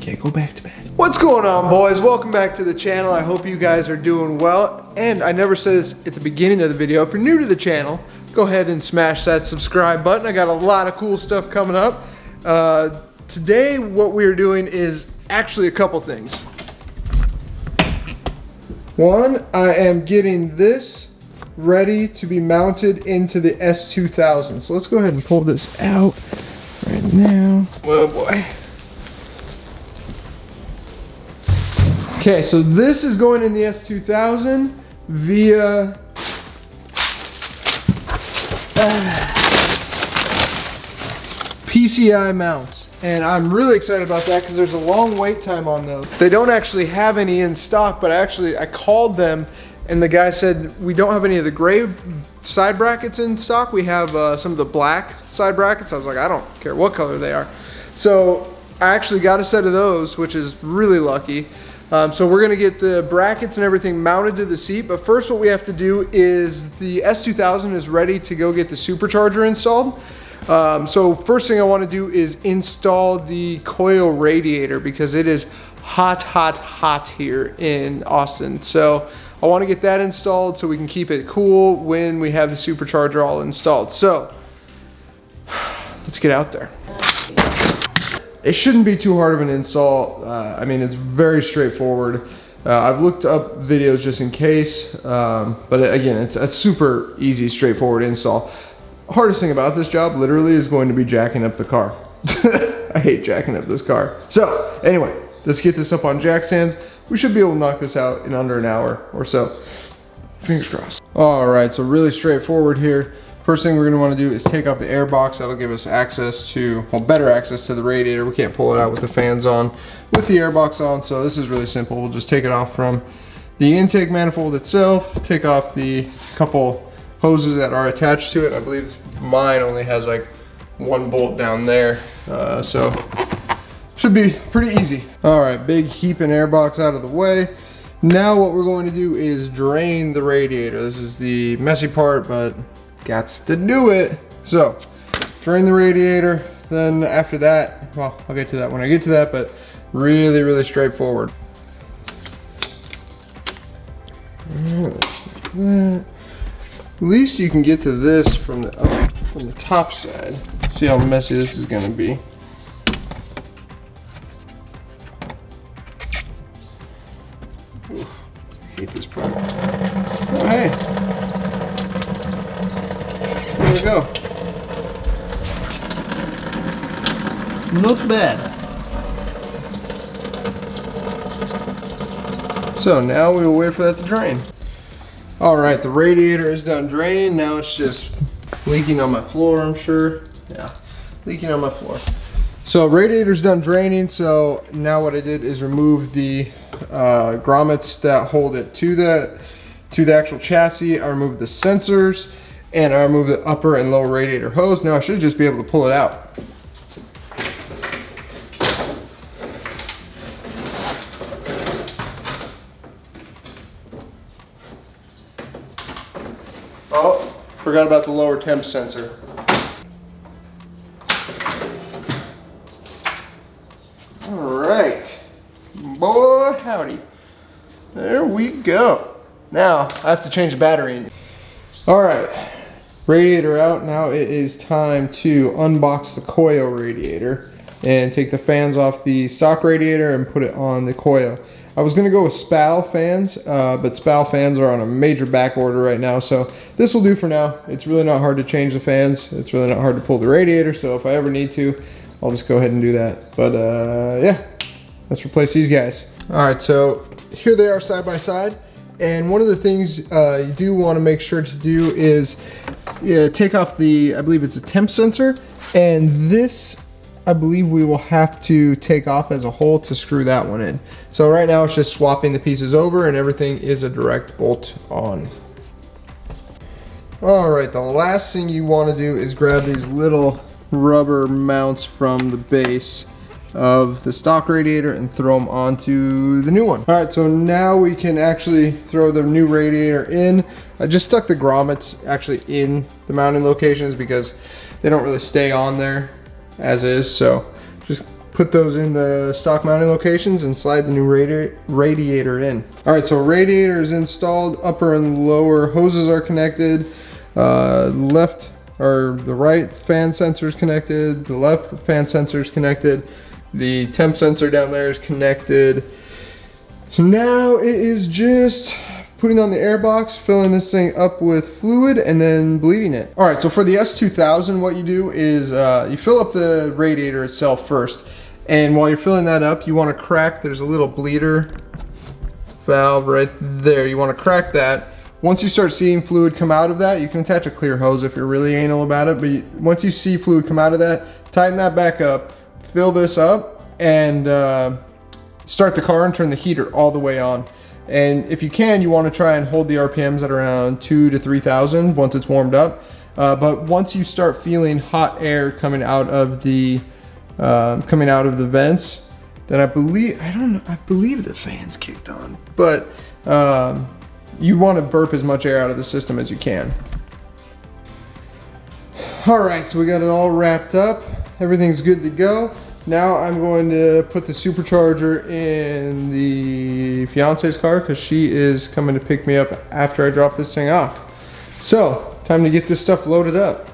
Okay, go back to bed. What's going on, boys? Welcome back to the channel. I hope you guys are doing well. And I never said this at the beginning of the video. If you're new to the channel, go ahead and smash that subscribe button. I got a lot of cool stuff coming up. Today, what we're doing is actually a couple things. One, I am getting this ready to be mounted into the S2000. So let's go ahead and pull this out right now. Oh boy. Okay, so this is going in the S2000 via Pci Mounts. And I'm really excited about that because there's a long wait time on those. They don't actually have any in stock, but I called them and the guy said, we don't have any of the gray side brackets in stock. We have some of the black side brackets. I was like, I don't care what color they are. So I actually got a set of those, which is really lucky. So we're gonna get the brackets and everything mounted to the seat, but first what we have to do is the S2000 is ready to go get the supercharger installed. So first thing I wanna do is install the Koyo radiator because it is hot here in Austin. So I wanna get that installed so we can keep it cool when we have the supercharger all installed. So let's get out there. It shouldn't be too hard of an install. I mean, it's very straightforward. I've looked up videos just in case, but again, it's a super easy, straightforward install. Hardest thing about this job literally is going to be jacking up the car. I hate jacking up this car. So anyway, let's get this up on jack stands. We should be able to knock this out in under an hour or so. Fingers crossed. All right, so really straightforward here. First thing we're gonna wanna do is take off the air box. That'll give us access to, well, better access to the radiator. We can't pull it out with the fans on, with the air box on, so this is really simple. We'll just take it off from the intake manifold itself, take off the couple hoses that are attached to it. I believe mine only has like one bolt down there, so should be pretty easy. All right, big heaping air box out of the way. Now what we're going to do is drain the radiator. This is the messy part, but gots to do it. So drain the radiator, then after that, well, I'll get to that when I get to that, but really straightforward. At least you can get to this from the top side. See how messy this is gonna be. Oof, I hate this part. Oh, hey. There we go. Not bad. So now we will wait for that to drain. All right, the radiator is done draining. Now it's just leaking on my floor, I'm sure. Yeah, leaking on my floor. So radiator's done draining. So now what I did is remove the grommets that hold it to the actual chassis. I removed the sensors. And I remove the upper and lower radiator hose. Now I should just be able to pull it out. Oh, forgot about the lower temp sensor. All right, boy howdy. There we go. Now I have to change the battery. All right. Radiator out. Now it is time to unbox the Koyo radiator and take the fans off the stock radiator and put it on the Koyo. I was gonna go with SPAL fans, but SPAL fans are on a major back order right now, so this will do for now. It's really not hard to change the fans. It's really not hard to pull the radiator, so if I ever need to, I'll just go ahead and do that. But yeah, let's replace these guys. All right, so here they are side by side. And one of the things you do want to make sure to do is take off the, I believe it's a temp sensor, and this I believe we will have to take off as a whole to screw that one in. So right now it's just swapping the pieces over and everything is a direct bolt on. All right, the last thing you want to do is grab these little rubber mounts from the base of the stock radiator and throw them onto the new one. All right, so now we can actually throw the new radiator in. I just stuck the grommets actually in the mounting locations because they don't really stay on there as is, so just put those in the stock mounting locations and slide the new radiator in. All right, so radiator is installed, upper and lower hoses are connected, left or the right fan sensor is connected, the left fan sensor is connected, the temp sensor down there is connected. So now it is just putting on the air box, filling this thing up with fluid, and then bleeding it. All right, so for the S2000, what you do is you fill up the radiator itself first. And while you're filling that up, you want to crack, there's a little bleeder valve right there. You want to crack that. Once you start seeing fluid come out of that, you can attach a clear hose if you're really anal about it, but once you see fluid come out of that, tighten that back up, fill this up, and start the car and turn the heater all the way on. And if you can, you want to try and hold the RPMs at around 2,000 to 3,000 once it's warmed up. But once you start feeling hot air coming out of the vents, then I believe the fan's kicked on. But you want to burp as much air out of the system as you can. All right, so we got it all wrapped up. Everything's good to go. Now I'm going to put the supercharger in the fiance's car because she is coming to pick me up after I drop this thing off. So, time to get this stuff loaded up.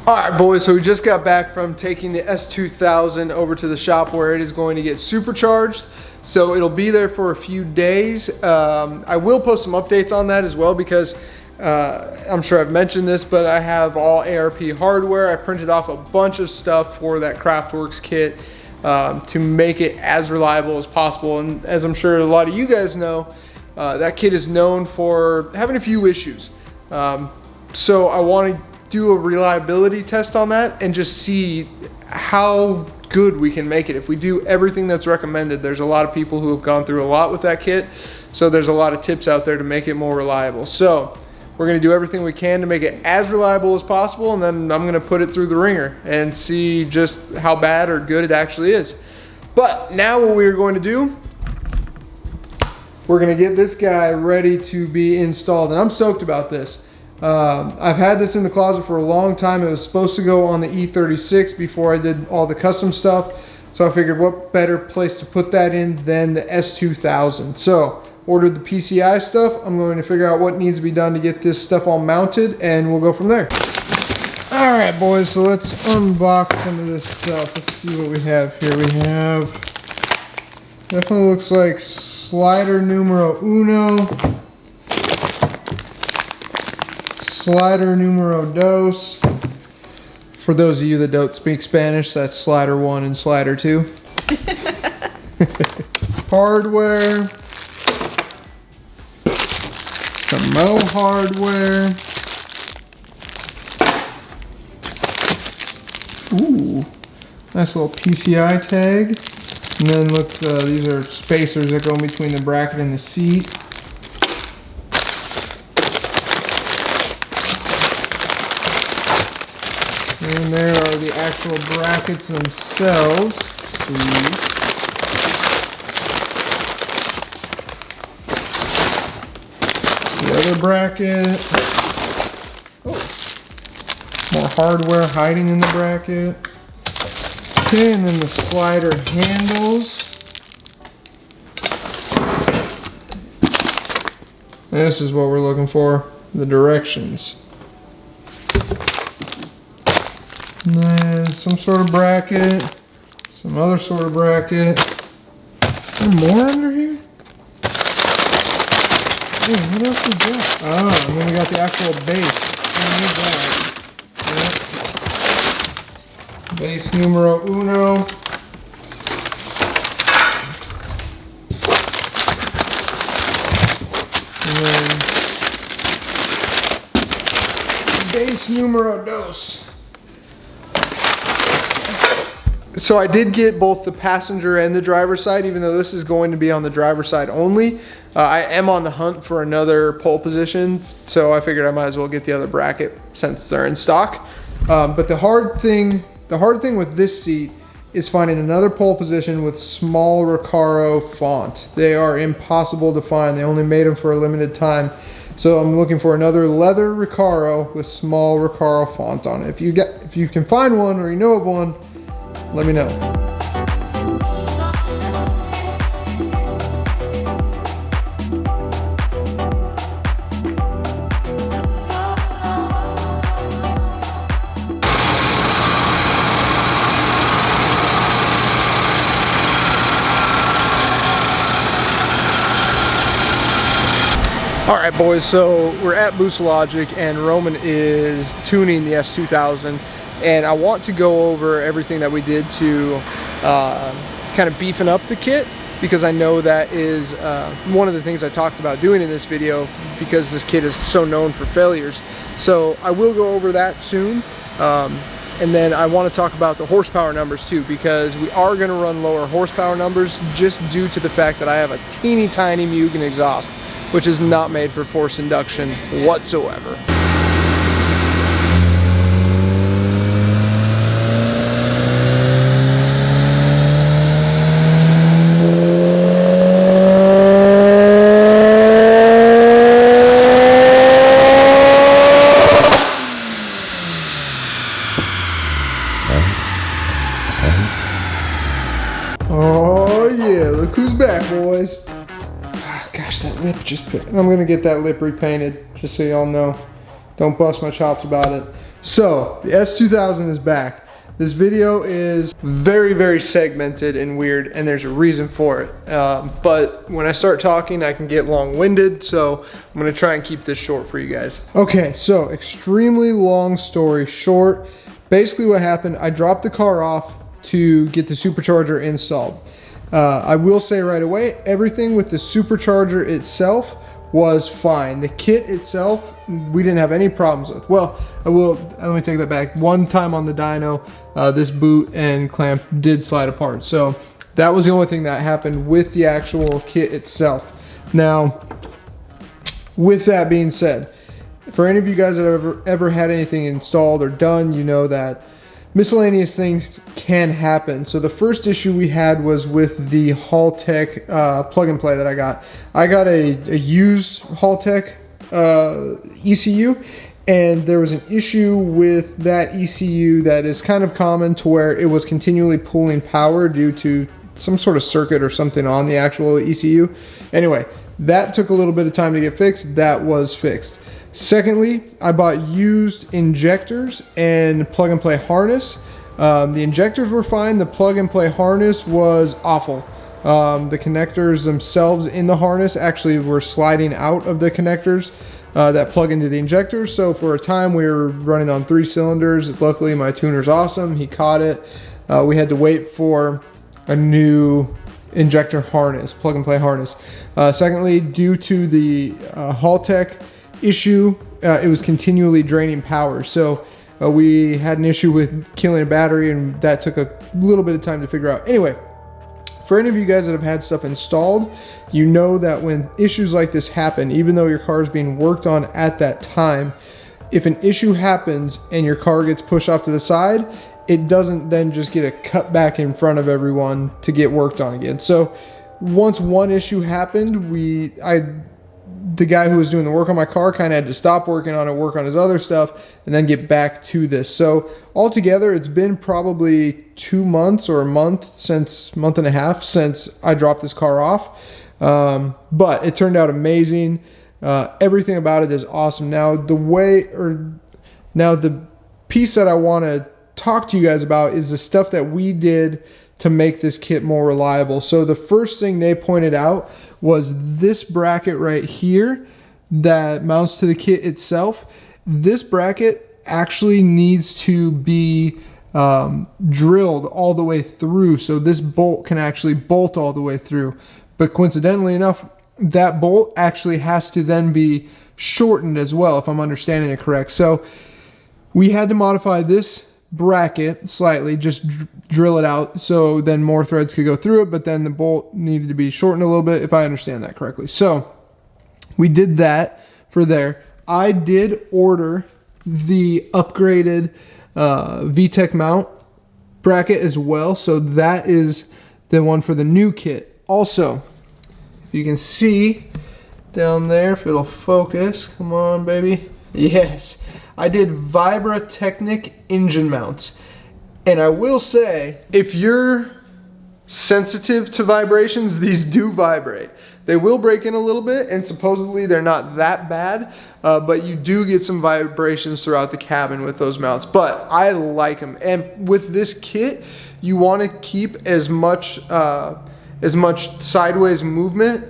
All right, boys, so we just got back from taking the S2000 over to the shop where it is going to get supercharged. So it'll be there for a few days. I will post some updates on that as well because I'm sure I've mentioned this, but I have all ARP hardware. I printed off a bunch of stuff for that Kraftwerks kit to make it as reliable as possible. And as I'm sure a lot of you guys know, that kit is known for having a few issues. So I want to do a reliability test on that and just see how good we can make it. If we do everything that's recommended, there's a lot of people who have gone through a lot with that kit. So there's a lot of tips out there to make it more reliable. So we're going to do everything we can to make it as reliable as possible, and then I'm going to put it through the ringer and see just how bad or good it actually is. But now what we're going to do, we're going to get this guy ready to be installed, and I'm stoked about this. I've had this in the closet for a long time. It was supposed to go on the E36 before I did all the custom stuff, so I figured what better place to put that in than the S2000. So ordered the PCI stuff. I'm going to figure out what needs to be done to get this stuff all mounted, and we'll go from there. All right, boys, so let's unbox some of this stuff. Let's see what we have here. We have, definitely looks like slider numero uno, slider numero dos. For those of you that don't speak Spanish, that's slider 1 and slider 2. Hardware. Some Mo hardware. Ooh, nice little PCI tag. And then looks, these are spacers that go in between the bracket and the seat. And there are the actual brackets themselves. Sweet. The other bracket. Oh. More hardware hiding in the bracket. Okay, and then the slider handles. This is what we're looking for, the directions. And then some sort of bracket, some other sort of bracket. Is there more under here? Hey, what else we got? Oh, and then we got the actual base. Yep. Base numero uno. And then base numero dos. So I did get both the passenger and the driver side, even though this is going to be on the driver side only. I am on the hunt for another pole position, so I figured I might as well get the other bracket since they're in stock. But the hard thing with this seat is finding another pole position with small Recaro font. They are impossible to find. They only made them for a limited time. So I'm looking for another leather Recaro with small Recaro font on it. If you can find one or you know of one, let me know. All right, boys, so we're at Boost Logic and Roman is tuning the S2000, and I want to go over everything that we did to kind of beefing up the kit, because I know that is one of the things I talked about doing in this video, because this kit is so known for failures. So I will go over that soon. And then I want to talk about the horsepower numbers too, because we are going to run lower horsepower numbers just due to the fact that I have a teeny tiny Mugen exhaust, which is not made for forced induction whatsoever. Oh yeah, look who's back, boys. Gosh, that lip just fit. I'm gonna get that lip repainted, just so y'all know. Don't bust my chops about it. So, the S2000 is back. This video is very, very segmented and weird, and there's a reason for it. But when I start talking, I can get long-winded, so I'm gonna try and keep this short for you guys. Okay, so extremely long story short. Basically what happened, I dropped the car off to get the supercharger installed. I will say right away, everything with the supercharger itself was fine. The kit itself, we didn't have any problems with. Well, let me take that back. One time on the dyno, this boot and clamp did slide apart. So that was the only thing that happened with the actual kit itself. Now, with that being said, for any of you guys that have ever had anything installed or done, you know that miscellaneous things can happen. So the first issue we had was with the Haltech plug and play that I got. I got a used Haltech ECU, and there was an issue with that ECU that is kind of common, to where it was continually pulling power due to some sort of circuit or something on the actual ECU. Anyway, that took a little bit of time to get fixed. That was fixed. Secondly, I bought used injectors and plug and play harness. The injectors were fine. The plug and play harness was awful. The connectors themselves in the harness actually were sliding out of the connectors that plug into the injectors. So for a time we were running on 3 cylinders. Luckily my tuner's awesome. He caught it. We had to wait for a new injector harness, plug and play harness. Secondly, due to the Haltech issue, it was continually draining power. So we had an issue with killing a battery, and that took a little bit of time to figure out. Anyway, for any of you guys that have had stuff installed, you know that when issues like this happen, even though your car is being worked on at that time, if an issue happens and your car gets pushed off to the side, it doesn't then just get a cut back in front of everyone to get worked on again. So once one issue happened, the guy who was doing the work on my car kind of had to stop working on it, work on his other stuff, and then get back to this. So altogether, it's been probably 2 months or a month and a half since I dropped this car off. But it turned out amazing. Everything about it is awesome. Now the piece that I want to talk to you guys about is the stuff that we did to make this kit more reliable. So the first thing they pointed out was this bracket right here that mounts to the kit itself. This bracket actually needs to be drilled all the way through, so this bolt can actually bolt all the way through. But coincidentally enough, that bolt actually has to then be shortened as well, if I'm understanding it correct. So we had to modify this bracket slightly, just drill it out so then more threads could go through it, but then the bolt needed to be shortened a little bit, if I understand that correctly. So we did that for there. I did order the upgraded VTech mount bracket as well, so that is the one for the new kit. Also, if you can see down there, if it'll focus, come on baby, yes, I did Vibra-Technics engine mounts. And I will say, if you're sensitive to vibrations, these do vibrate. They will break in a little bit, and supposedly they're not that bad, but you do get some vibrations throughout the cabin with those mounts. But I like them, and with this kit, you want to keep as much sideways movement.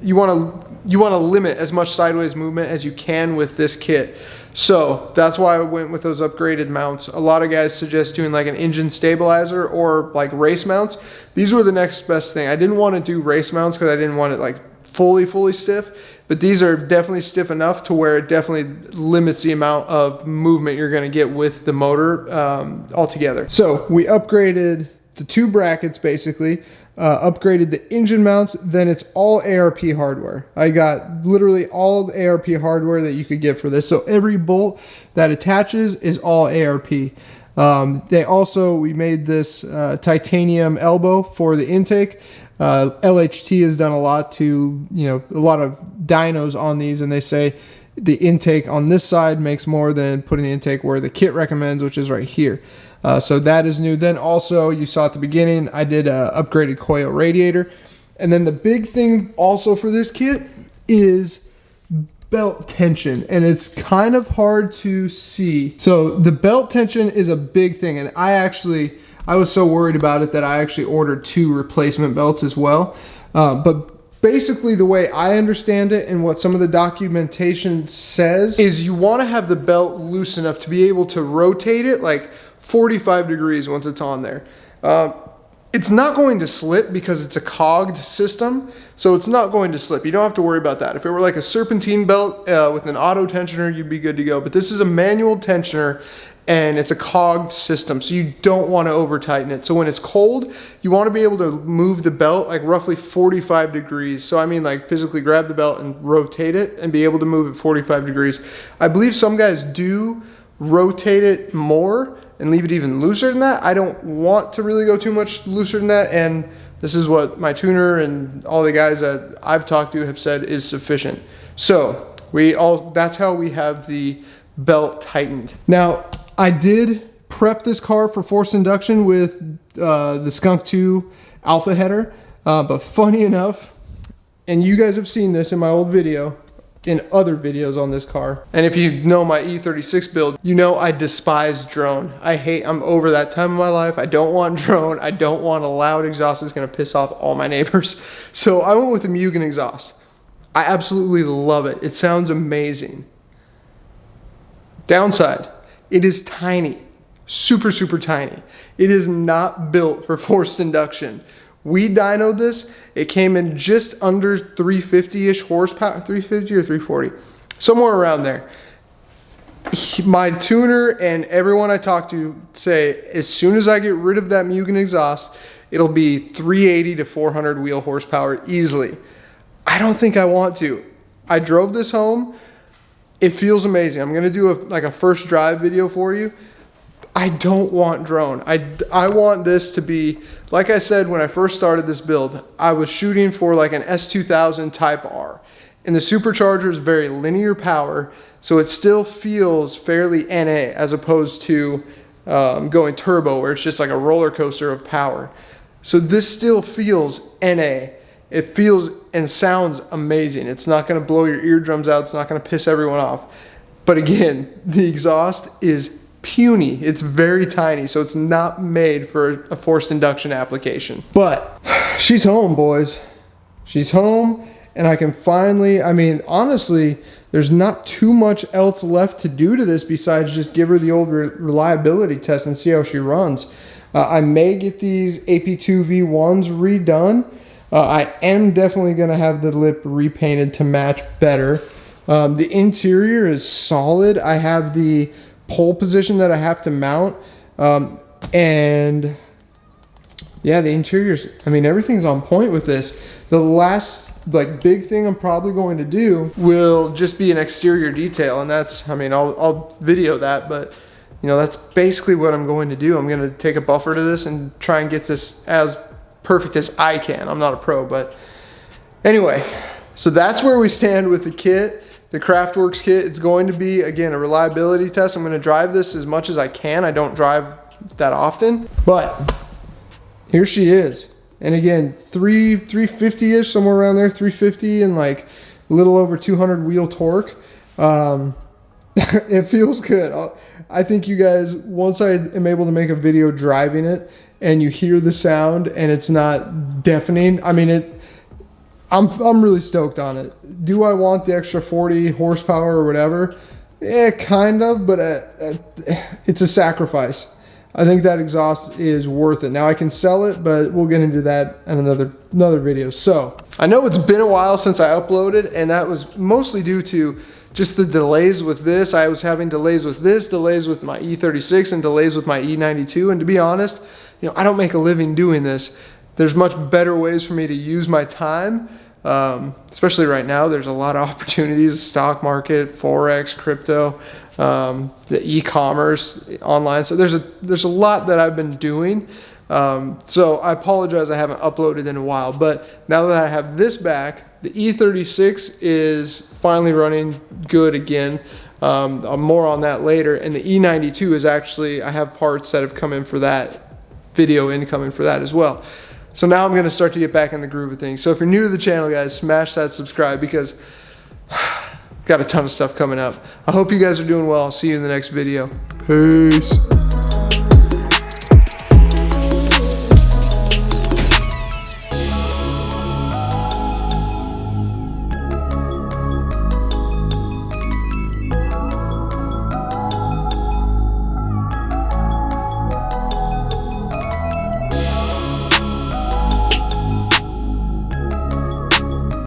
You want to limit as much sideways movement as you can with this kit. So that's why I went with those upgraded mounts. A lot of guys suggest doing like an engine stabilizer or like race mounts. These were the next best thing. I didn't want to do race mounts because I didn't want it like fully stiff, but these are definitely stiff enough to where it definitely limits the amount of movement you're going to get with the motor altogether. So we upgraded the two brackets basically. Upgraded the engine mounts, then it's all ARP hardware. I got literally all the ARP hardware that you could get for this. So every bolt that attaches is all ARP. We made this titanium elbow for the intake. LHT has done a lot to, a lot of dynos on these, and they say the intake on this side makes more than putting the intake where the kit recommends, which is right here. So that is new. Then also, you saw at the beginning, I did a upgraded Koyo radiator. And then the big thing also for this kit is belt tension, and it's kind of hard to see. So the belt tension is a big thing, and I was so worried about it that I actually ordered 2 replacement belts as well. But basically the way I understand it and what some of the documentation says is you want to have the belt loose enough to be able to rotate it like 45 degrees once it's on there. It's not going to slip because it's a cogged system, so it's not going to slip. You don't have to worry about that. If it were like a serpentine belt with an auto tensioner, you'd be good to go. But this is a manual tensioner, and it's a cogged system, so you don't want to over tighten it. So when it's cold, you want to be able to move the belt like roughly 45 degrees. So I mean like physically grab the belt and rotate it and be able to move it 45 degrees. I believe some guys do rotate it more and leave it even looser than that. I don't want to really go too much looser than that, and this is what my tuner and all the guys that I've talked to have said is sufficient. So that's how we have the belt tightened. Now, I did prep this car for forced induction with the Skunk 2 alpha header, but funny enough, and you guys have seen this in my old video, in other videos on this car. And if you know my E36 build, you know I despise drone. I'm over that time of my life. I don't want drone. I don't want a loud exhaust that's gonna piss off all my neighbors. So I went with the Mugen exhaust. I absolutely love it. It sounds amazing. Downside, it is tiny, super tiny. It is not built for forced induction. We dynoed this, it came in just under 350-ish horsepower, 350 or 340, somewhere around there. My tuner and everyone I talk to say, as soon as I get rid of that Mugen exhaust, it'll be 380 to 400 wheel horsepower easily. I don't think I want to. I drove this home, it feels amazing. I'm gonna do a first drive video for you. I don't want drone. I want this to be, like I said when I first started this build, I was shooting for like an S2000 Type R. And the Supercharger is very linear power, so it still feels fairly NA as opposed to going turbo where it's just like a roller coaster of power. So this still feels NA. It feels and sounds amazing. It's not gonna blow your eardrums out. It's not gonna piss everyone off. But again, the exhaust is puny. It's very tiny, so it's not made for a forced induction application. But she's home, boys. She's home, and I can finally, honestly, there's not too much else left to do to this besides just give her the old reliability test and see how she runs. I may get these AP2 V1s redone. I am definitely going to have the lip repainted to match better. The interior is solid. I have the pole position that I have to mount, and yeah, the interiors, everything's on point with this. The last big thing I'm probably going to do will just be an exterior detail, and that's, I'll video that, but that's basically what I'm going to do. I'm going to take a buffer to this and try and get this as perfect as I can. I'm not a pro, but anyway, so that's where we stand with the kit. The Kraftwerks kit, it's going to be, again, a reliability test. I'm going to drive this as much as I can. I don't drive that often, but here she is. And again, 350-ish, somewhere around there, 350 and like a little over 200 wheel torque. It feels good. I think you guys, once I am able to make a video driving it and you hear the sound and it's not deafening, I mean, I'm really stoked on it. Do I want the extra 40 horsepower or whatever? Kind of, but it's a sacrifice. I think that exhaust is worth it. Now I can sell it, but we'll get into that in another video. So I know it's been a while since I uploaded, and that was mostly due to just the delays with this. I was having delays with this, delays with my E36, and delays with my E92. And to be honest, you know, I don't make a living doing this. There's much better ways for me to use my time. Especially right now, there's a lot of opportunities, stock market, Forex, crypto, the e-commerce, online. So there's a lot that I've been doing. So I apologize I haven't uploaded in a while, but now that I have this back, the E36 is finally running good again. More on that later. And the E92 is actually, I have parts that have come in for that, video incoming for that as well. So now I'm going to start to get back in the groove of things. So if you're new to the channel, guys, smash that subscribe because got a ton of stuff coming up. I hope you guys are doing well. I'll see you in the next video. Peace.